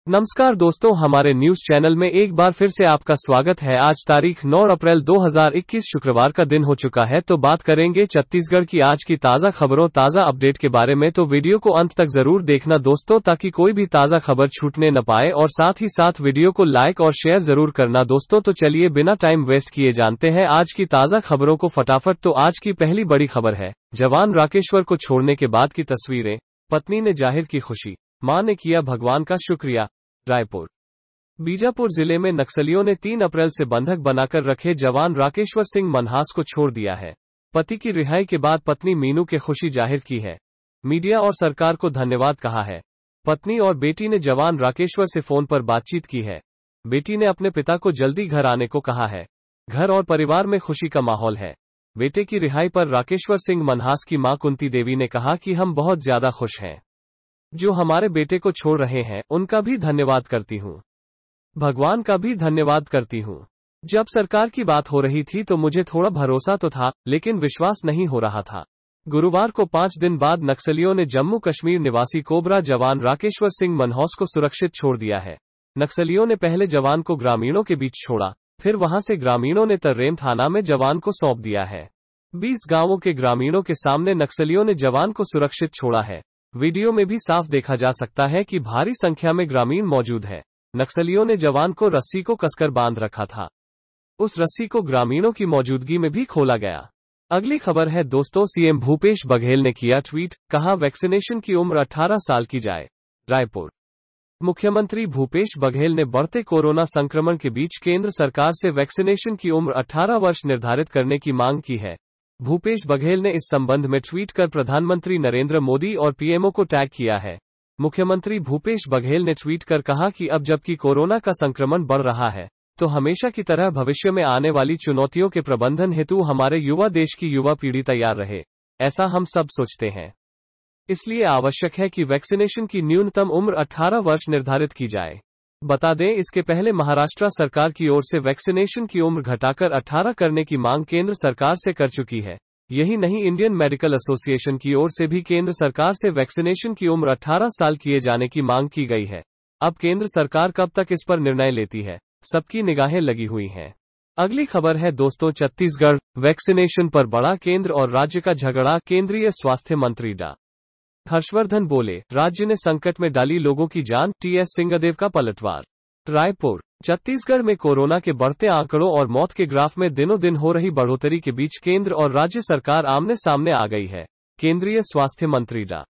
नमस्कार दोस्तों, हमारे न्यूज चैनल में एक बार फिर से आपका स्वागत है। आज तारीख 9 अप्रैल 2021 शुक्रवार का दिन हो चुका है, तो बात करेंगे छत्तीसगढ़ की आज की ताजा खबरों, ताजा अपडेट के बारे में। तो वीडियो को अंत तक जरूर देखना दोस्तों, ताकि कोई भी ताजा खबर छूटने न पाए, और साथ ही साथ वीडियो को लाइक और शेयर जरूर करना दोस्तों। तो चलिए बिना टाइम वेस्ट किए जानते हैं आज की ताजा खबरों को फटाफट। तो आज की पहली बड़ी खबर है, जवान राकेश्वर को छोड़ने के बाद की तस्वीरें, पत्नी ने जाहिर की खुशी, मां ने किया भगवान का शुक्रिया। रायपुर बीजापुर जिले में नक्सलियों ने 3 अप्रैल से बंधक बनाकर रखे जवान राकेश्वर सिंह मनहास को छोड़ दिया है। पति की रिहाई के बाद पत्नी मीनू के खुशी जाहिर की है। मीडिया और सरकार को धन्यवाद कहा है। पत्नी और बेटी ने जवान राकेश्वर से फोन पर बातचीत की है। बेटी ने अपने पिता को जल्दी घर आने को कहा है। घर और परिवार में खुशी का माहौल है। बेटे की रिहाई पर राकेश्वर सिंह मनहास की मां कुंती देवी ने कहा कि हम बहुत ज्यादा खुश हैं। जो हमारे बेटे को छोड़ रहे हैं उनका भी धन्यवाद करती हूँ, भगवान का भी धन्यवाद करती हूँ। जब सरकार की बात हो रही थी तो मुझे थोड़ा भरोसा तो था, लेकिन विश्वास नहीं हो रहा था। गुरुवार को 5 दिन बाद नक्सलियों ने जम्मू कश्मीर निवासी कोबरा जवान राकेश्वर सिंह मनहास को सुरक्षित छोड़ दिया है। नक्सलियों ने पहले जवान को ग्रामीणों के बीच छोड़ा, फिर वहां से ग्रामीणों ने तर्रेम थाना में जवान को सौंप दिया है। 20 गांवों के ग्रामीणों के सामने नक्सलियों ने जवान को सुरक्षित छोड़ा है। वीडियो में भी साफ देखा जा सकता है कि भारी संख्या में ग्रामीण मौजूद है। नक्सलियों ने जवान को रस्सी को कसकर बांध रखा था। उस रस्सी को ग्रामीणों की मौजूदगी में भी खोला गया। अगली खबर है दोस्तों, सीएम भूपेश बघेल ने किया ट्वीट, कहा वैक्सीनेशन की उम्र 18 साल की जाए। रायपुर मुख्यमंत्री भूपेश बघेल ने बढ़ते कोरोना संक्रमण के बीच केंद्र सरकार से वैक्सीनेशन की उम्र 18 वर्ष निर्धारित करने की मांग की है। भूपेश बघेल ने इस संबंध में ट्वीट कर प्रधानमंत्री नरेंद्र मोदी और पीएमओ को टैग किया है। मुख्यमंत्री भूपेश बघेल ने ट्वीट कर कहा कि अब जबकि कोरोना का संक्रमण बढ़ रहा है, तो हमेशा की तरह भविष्य में आने वाली चुनौतियों के प्रबंधन हेतु हमारे युवा देश की युवा पीढ़ी तैयार रहे, ऐसा हम सब सोचते हैं। इसलिए आवश्यक है कि वैक्सीनेशन की न्यूनतम उम्र 18 वर्ष निर्धारित की जाए। बता दें, इसके पहले महाराष्ट्र सरकार की ओर से वैक्सीनेशन की उम्र घटाकर 18 करने की मांग केंद्र सरकार से कर चुकी है। यही नहीं, इंडियन मेडिकल एसोसिएशन की ओर से भी केंद्र सरकार से वैक्सीनेशन की उम्र 18 साल किए जाने की मांग की गई है। अब केंद्र सरकार कब तक इस पर निर्णय लेती है, सबकी निगाहें लगी हुई हैं। अगली खबर है दोस्तों, छत्तीसगढ़ वैक्सीनेशन पर बड़ा केंद्र और राज्य का झगड़ा। केंद्रीय स्वास्थ्य मंत्री डा हर्षवर्धन बोले, राज्य ने संकट में डाली लोगों की जान, टीएस सिंहदेव का पलटवार। रायपुर छत्तीसगढ़ में कोरोना के बढ़ते आंकड़ों और मौत के ग्राफ में दिनों दिन हो रही बढ़ोतरी के बीच केंद्र और राज्य सरकार आमने सामने आ गई है। केंद्रीय स्वास्थ्य मंत्री डा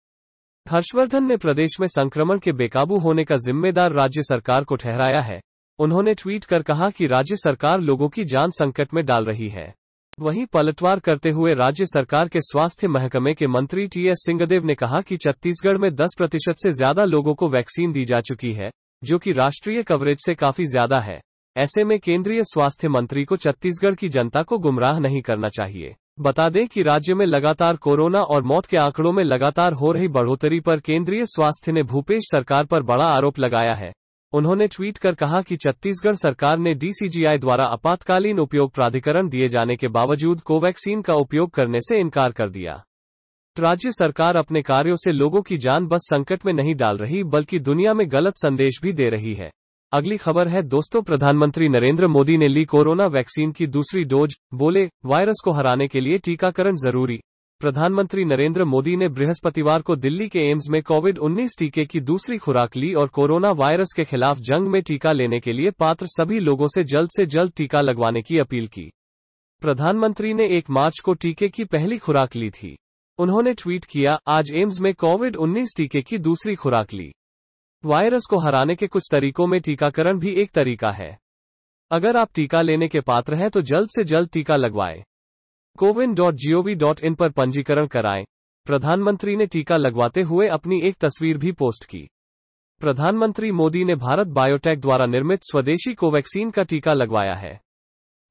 हर्षवर्धन ने प्रदेश में संक्रमण के बेकाबू होने का जिम्मेदार राज्य सरकार को ठहराया है। उन्होंने ट्वीट कर कहा कि राज्य सरकार लोगों की जान संकट में डाल रही है। वहीं पलटवार करते हुए राज्य सरकार के स्वास्थ्य महकमे के मंत्री टीएस सिंहदेव ने कहा कि छत्तीसगढ़ में 10% से ज्यादा लोगों को वैक्सीन दी जा चुकी है, जो कि राष्ट्रीय कवरेज से काफी ज्यादा है। ऐसे में केंद्रीय स्वास्थ्य मंत्री को छत्तीसगढ़ की जनता को गुमराह नहीं करना चाहिए। बता दें कि राज्य में लगातार कोरोना और मौत के आंकड़ों में लगातार हो रही बढ़ोतरी पर केंद्रीय स्वास्थ्य ने भूपेश सरकार पर बड़ा आरोप लगाया है। उन्होंने ट्वीट कर कहा कि छत्तीसगढ़ सरकार ने डीसीजीआई द्वारा आपातकालीन उपयोग प्राधिकरण दिए जाने के बावजूद कोवैक्सीन का उपयोग करने से इनकार कर दिया। राज्य सरकार अपने कार्यों से लोगों की जान बस संकट में नहीं डाल रही, बल्कि दुनिया में गलत संदेश भी दे रही है। अगली खबर है दोस्तों, प्रधानमंत्री नरेंद्र मोदी ने ली कोरोना वैक्सीन की दूसरी डोज, बोले वायरस को हराने के लिए टीकाकरण जरूरी। प्रधानमंत्री नरेंद्र मोदी ने बृहस्पतिवार को दिल्ली के एम्स में कोविड-19 टीके की दूसरी खुराक ली और कोरोना वायरस के खिलाफ जंग में टीका लेने के लिए पात्र सभी लोगों से जल्द टीका लगवाने की अपील की। प्रधानमंत्री ने 1 मार्च को टीके की पहली खुराक ली थी। उन्होंने ट्वीट किया, आज एम्स में कोविड-19 टीके की दूसरी खुराक ली। वायरस को हराने के कुछ तरीकों में टीकाकरण भी एक तरीका है। अगर आप टीका लेने के पात्र हैं तो जल्द से जल्द टीका लगवाएं। cowin.gov.in पर पंजीकरण कराएं। प्रधानमंत्री ने टीका लगवाते हुए अपनी एक तस्वीर भी पोस्ट की। प्रधानमंत्री मोदी ने भारत बायोटेक द्वारा निर्मित स्वदेशी कोवैक्सीन का टीका लगवाया है।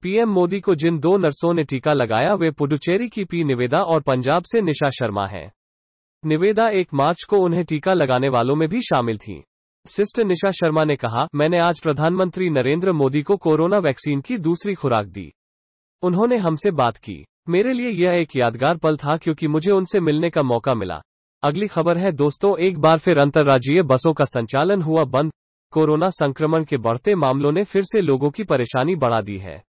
पीएम मोदी को जिन 2 नर्सों ने टीका लगाया वे पुडुचेरी की पी निवेदा और पंजाब से निशा शर्मा हैं। निवेदा 1 मार्च को उन्हें टीका लगाने वालों में भी शामिल थीं। सिस्टर निशा शर्मा ने कहा, मैंने आज प्रधानमंत्री नरेंद्र मोदी को कोरोना वैक्सीन की दूसरी खुराक दी। उन्होंने हमसे बात की। मेरे लिए यह एक यादगार पल था क्योंकि मुझे उनसे मिलने का मौका मिला। अगली खबर है दोस्तों, एक बार फिर अंतर्राज्यीय बसों का संचालन हुआ बंद। कोरोना संक्रमण के बढ़ते मामलों ने फिर से लोगों की परेशानी बढ़ा दी है।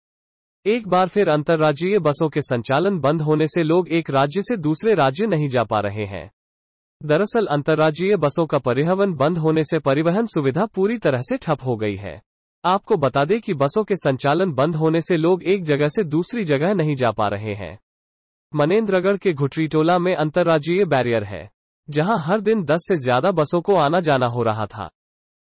एक बार फिर अंतर्राज्यीय बसों के संचालन बंद होने से लोग एक राज्य से दूसरे राज्य नहीं जा पा रहे हैं। दरअसल अंतर्राज्यीय बसों का परिवहन बंद होने से परिवहन सुविधा पूरी तरह से ठप हो गई है। आपको बता दें कि बसों के संचालन बंद होने से लोग एक जगह से दूसरी जगह नहीं जा पा रहे हैं। मनेंद्रगढ़ के घुटरीटोला में अंतर्राज्यीय बैरियर है, जहां हर दिन 10 से ज्यादा बसों को आना जाना हो रहा था।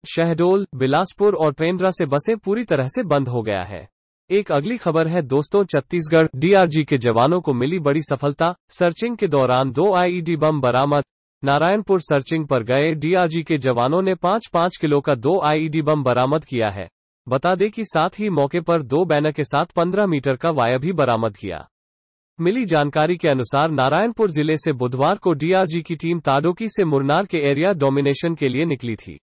शहडोल, बिलासपुर और पेंड्रा से बसें पूरी तरह से बंद हो गया है। एक अगली खबर है दोस्तों, छत्तीसगढ़ डीआरजी के जवानों को मिली बड़ी सफलता। सर्चिंग के दौरान 2 आईईडी बम बरामद। नारायणपुर सर्चिंग पर गए डीआरजी के जवानों ने 5-5 किलो का 2 आईईडी बम बरामद किया है। बता दें कि साथ ही मौके पर 2 बैनर के साथ 15 मीटर का वायर भी बरामद किया। मिली जानकारी के अनुसार नारायणपुर जिले से बुधवार को डीआरजी की टीम ताडोकी से मुरनार के एरिया डोमिनेशन के लिए निकली थी।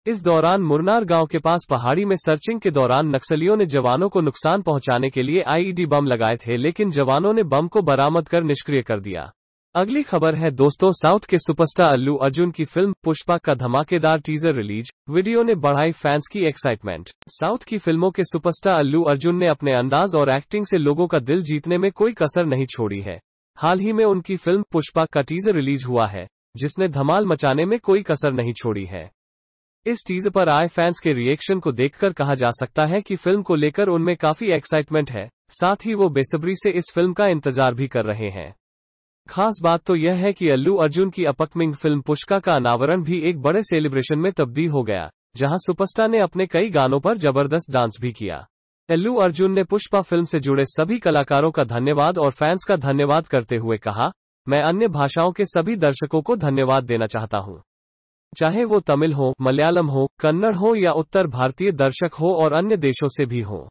इस दौरान मुरनार गांव के पास पहाड़ी में सर्चिंग के दौरान नक्सलियों ने जवानों को नुकसान पहुंचाने के लिए आईईडी बम लगाए थे, लेकिन जवानों ने बम को बरामद कर निष्क्रिय कर दिया। अगली खबर है दोस्तों, साउथ के सुपरस्टार अल्लू अर्जुन की फिल्म पुष्पा का धमाकेदार टीजर रिलीज। वीडियो ने बढ़ाई फैंस की एक्साइटमेंट। साउथ की फिल्मों के सुपरस्टार अल्लू अर्जुन ने अपने अंदाज और एक्टिंग से लोगों का दिल जीतने में कोई कसर नहीं छोड़ी है। हाल ही में उनकी फिल्म पुष्पा का टीजर रिलीज हुआ है, जिसने धमाल मचाने में कोई कसर नहीं छोड़ी है। इस टीजर पर आए फैंस के रिएक्शन को देखकर कहा जा सकता है कि फिल्म को लेकर उनमें काफी एक्साइटमेंट है। साथ ही वो बेसब्री से इस फिल्म का इंतजार भी कर रहे हैं। खास बात तो यह है कि अल्लू अर्जुन की अपकमिंग फिल्म पुष्पा का अनावरण भी एक बड़े सेलिब्रेशन में तब्दील हो गया, जहां सुपरस्टार ने अपने कई गानों पर जबरदस्त डांस भी किया। अल्लू अर्जुन ने पुष्पा फिल्म से जुड़े सभी कलाकारों का धन्यवाद और फैंस का धन्यवाद करते हुए कहा, मैं अन्य भाषाओं के सभी दर्शकों को धन्यवाद देना चाहता हूं। चाहे वो तमिल हो, मलयालम हो, कन्नड़ हो या उत्तर भारतीय दर्शक हो और अन्य देशों से भी हो।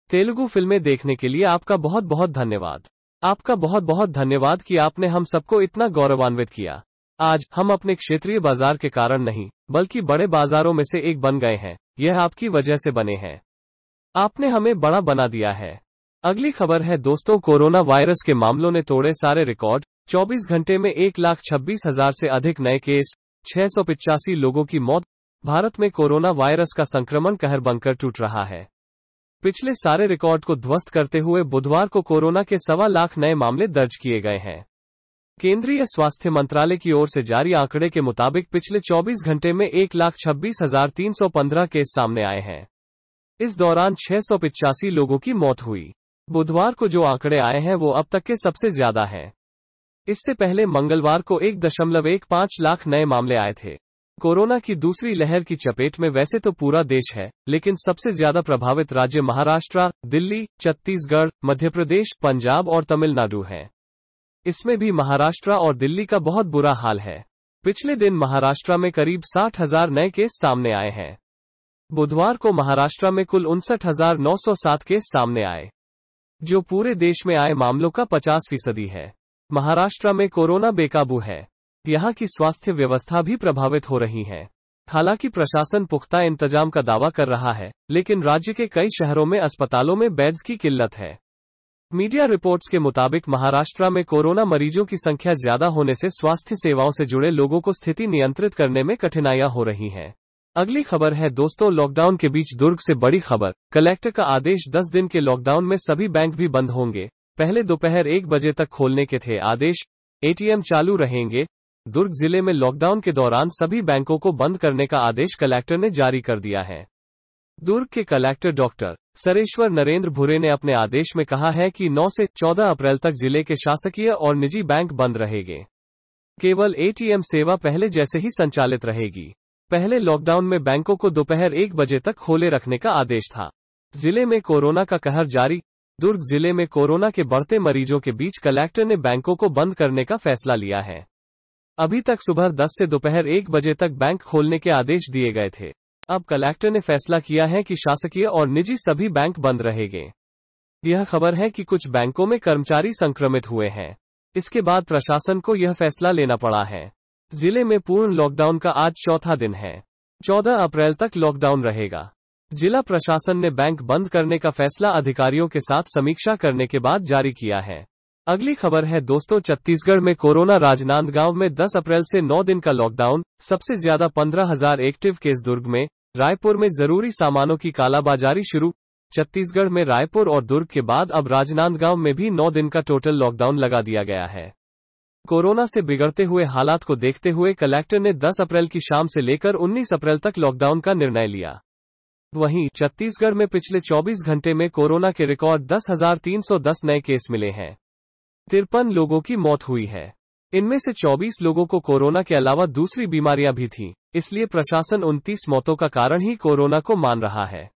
तेलुगु फिल्में देखने के लिए आपका बहुत बहुत धन्यवाद। आपका बहुत बहुत धन्यवाद कि आपने हम सबको इतना गौरवान्वित किया। आज हम अपने क्षेत्रीय बाजार के कारण नहीं, बल्कि बड़े बाजारों में से एक बन गए हैं। यह आपकी वजह से बने हैं। आपने हमें बड़ा बना दिया है। अगली खबर है दोस्तों, कोरोना वायरस के मामलों ने तोड़े सारे रिकॉर्ड। 24 घंटे में 1,26,000 से अधिक नए केस, 685 लोगों की मौत। भारत में कोरोना वायरस का संक्रमण कहर बनकर टूट रहा है। पिछले सारे रिकॉर्ड को ध्वस्त करते हुए बुधवार को कोरोना के 1.25 लाख नए मामले दर्ज किए गए हैं। केंद्रीय स्वास्थ्य मंत्रालय की ओर से जारी आंकड़े के मुताबिक पिछले 24 घंटे में 1,26,315 केस सामने आए हैं। इस दौरान 685 लोगों की मौत हुई। बुधवार को जो आंकड़े आए हैं वो अब तक के सबसे ज्यादा हैं। इससे पहले मंगलवार को 1.15 लाख नए मामले आए थे। कोरोना की दूसरी लहर की चपेट में वैसे तो पूरा देश है, लेकिन सबसे ज्यादा प्रभावित राज्य महाराष्ट्र, दिल्ली, छत्तीसगढ़, मध्य प्रदेश, पंजाब और तमिलनाडु हैं। इसमें भी महाराष्ट्र और दिल्ली का बहुत बुरा हाल है। पिछले दिन महाराष्ट्र में करीब 60,000 नए केस सामने आए हैं। बुधवार को महाराष्ट्र में कुल 59,907 केस सामने आए, जो पूरे देश में आए मामलों का 50% है। महाराष्ट्र में कोरोना बेकाबू है। यहाँ की स्वास्थ्य व्यवस्था भी प्रभावित हो रही है। हालांकि प्रशासन पुख्ता इंतजाम का दावा कर रहा है, लेकिन राज्य के कई शहरों में अस्पतालों में बेड्स की किल्लत है। मीडिया रिपोर्ट्स के मुताबिक महाराष्ट्र में कोरोना मरीजों की संख्या ज्यादा होने से स्वास्थ्य सेवाओं से जुड़े लोगों को स्थिति नियंत्रित करने में कठिनाइयां हो रही हैं। अगली खबर है दोस्तों, लॉकडाउन के बीच दुर्ग से बड़ी खबर। कलेक्टर का आदेश, 10 दिन के लॉकडाउन में सभी बैंक भी बंद होंगे। पहले दोपहर 1 बजे तक खोलने के थे आदेश, एटीएम चालू रहेंगे। दुर्ग जिले में लॉकडाउन के दौरान सभी बैंकों को बंद करने का आदेश कलेक्टर ने जारी कर दिया है। दुर्ग के कलेक्टर डॉक्टर सरेश्वर नरेंद्र भूरे ने अपने आदेश में कहा है कि 9 से 14 अप्रैल तक जिले के शासकीय और निजी बैंक बंद रहेंगे। केवल एटीएम सेवा पहले जैसे ही संचालित रहेगी। पहले लॉकडाउन में बैंकों को दोपहर 1 बजे तक खोले रखने का आदेश था। जिले में कोरोना का कहर जारी। दुर्ग जिले में कोरोना के बढ़ते मरीजों के बीच कलेक्टर ने बैंकों को बंद करने का फैसला लिया है। अभी तक सुबह 10 से दोपहर 1 बजे तक बैंक खोलने के आदेश दिए गए थे। अब कलेक्टर ने फैसला किया है कि शासकीय और निजी सभी बैंक बंद रहेंगे। यह खबर है कि कुछ बैंकों में कर्मचारी संक्रमित हुए हैं। इसके बाद प्रशासन को यह फैसला लेना पड़ा है। जिले में पूर्ण लॉकडाउन का आज चौथा दिन है। 14 अप्रैल तक लॉकडाउन रहेगा। जिला प्रशासन ने बैंक बंद करने का फैसला अधिकारियों के साथ समीक्षा करने के बाद जारी किया है। अगली खबर है दोस्तों, छत्तीसगढ़ में कोरोना। राजनांदगांव में 10 अप्रैल से 9 दिन का लॉकडाउन। सबसे ज्यादा 15,000 एक्टिव केस दुर्ग में। रायपुर में जरूरी सामानों की कालाबाजारी शुरू। छत्तीसगढ़ में रायपुर और दुर्ग के बाद अब राजनांदगांव में भी 9 दिन का टोटल लॉकडाउन लगा दिया गया है। कोरोना से बिगड़ते हुए हालात को देखते हुए कलेक्टर ने 10 अप्रैल की शाम से लेकर 19 अप्रैल तक लॉकडाउन का निर्णय लिया। वहीं छत्तीसगढ़ में पिछले 24 घंटे में कोरोना के रिकॉर्ड 10,310 नए केस मिले हैं। 53 लोगों की मौत हुई है। इनमें से 24 लोगों को कोरोना के अलावा दूसरी बीमारियां भी थीं, इसलिए प्रशासन 29 मौतों का कारण ही कोरोना को मान रहा है।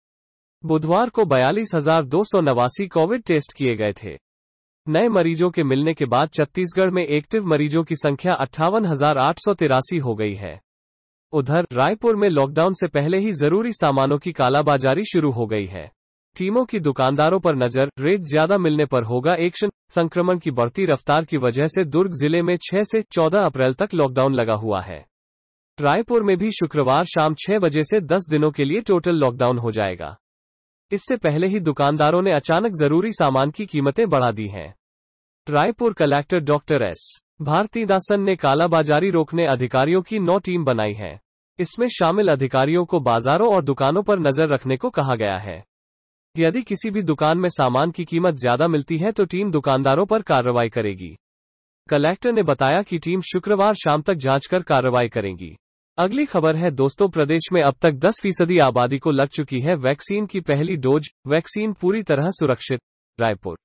बुधवार को 42,289 कोविड टेस्ट किए गए थे। नए मरीजों के मिलने के बाद छत्तीसगढ़ में एक्टिव मरीजों की संख्या 58,883 हो गई है। उधर रायपुर में लॉकडाउन से पहले ही जरूरी सामानों की कालाबाजारी शुरू हो गई है। टीमों की दुकानदारों पर नजर, रेट ज्यादा मिलने पर होगा एक्शन। संक्रमण की बढ़ती रफ्तार की वजह से दुर्ग जिले में 6 से 14 अप्रैल तक लॉकडाउन लगा हुआ है। रायपुर में भी शुक्रवार शाम 6 बजे से 10 दिनों के लिए टोटल लॉकडाउन हो जाएगा। इससे पहले ही दुकानदारों ने अचानक जरूरी सामान की कीमतें बढ़ा दी हैं। Raipur collector doctor S Bharathidasan ने कालाबाजारी रोकने अधिकारियों की 9 टीम बनाई है। इसमें शामिल अधिकारियों को बाजारों और दुकानों पर नजर रखने को कहा गया है। यदि किसी भी दुकान में सामान की कीमत ज्यादा मिलती है तो टीम दुकानदारों पर कार्रवाई करेगी। कलेक्टर ने बताया कि टीम शुक्रवार शाम तक जांच कर कार्रवाई करेगी। अगली खबर है दोस्तों, प्रदेश में अब तक 10% आबादी को लग चुकी है वैक्सीन की पहली डोज। वैक्सीन पूरी तरह सुरक्षित। रायपुर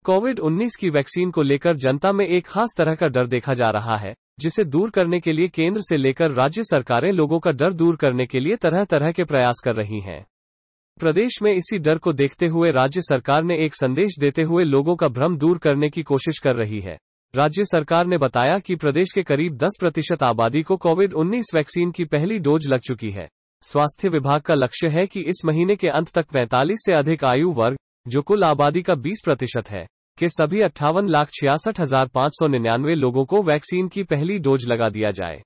कोविड-19 की वैक्सीन को लेकर जनता में एक खास तरह का डर देखा जा रहा है, जिसे दूर करने के लिए केंद्र से लेकर राज्य सरकारें लोगों का डर दूर करने के लिए तरह तरह के प्रयास कर रही हैं। प्रदेश में इसी डर को देखते हुए राज्य सरकार ने एक संदेश देते हुए लोगों का भ्रम दूर करने की कोशिश कर रही है। राज्य सरकार ने बताया कि प्रदेश के करीब 10% आबादी को कोविड-19 वैक्सीन की पहली डोज लग चुकी है। स्वास्थ्य विभाग का लक्ष्य है कि इस महीने के अंत तक 45 से अधिक आयु वर्ग, जो कुल आबादी का 20% है, के सभी 58,66,599 लोगों को वैक्सीन की पहली डोज लगा दिया जाए।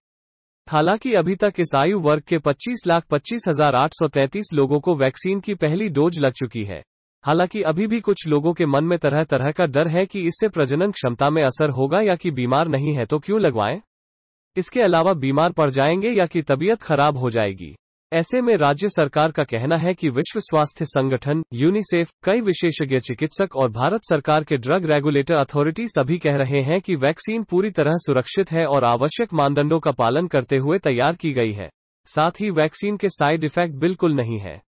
हालांकि अभी तक इस आयु वर्ग के 25,25,833 लोगों को वैक्सीन की पहली डोज लग चुकी है। हालांकि अभी भी कुछ लोगों के मन में तरह तरह का डर है कि इससे प्रजनन क्षमता में असर होगा या कि बीमार नहीं है तो क्यों लगवाएं। इसके अलावा बीमार पड़ जाएंगे या कि तबीयत खराब हो जाएगी। ऐसे में राज्य सरकार का कहना है कि विश्व स्वास्थ्य संगठन, यूनिसेफ, कई विशेषज्ञ चिकित्सक और भारत सरकार के ड्रग रेगुलेटर अथॉरिटी सभी कह रहे हैं कि वैक्सीन पूरी तरह सुरक्षित है और आवश्यक मानदंडों का पालन करते हुए तैयार की गई है। साथ ही वैक्सीन के साइड इफेक्ट बिल्कुल नहीं है।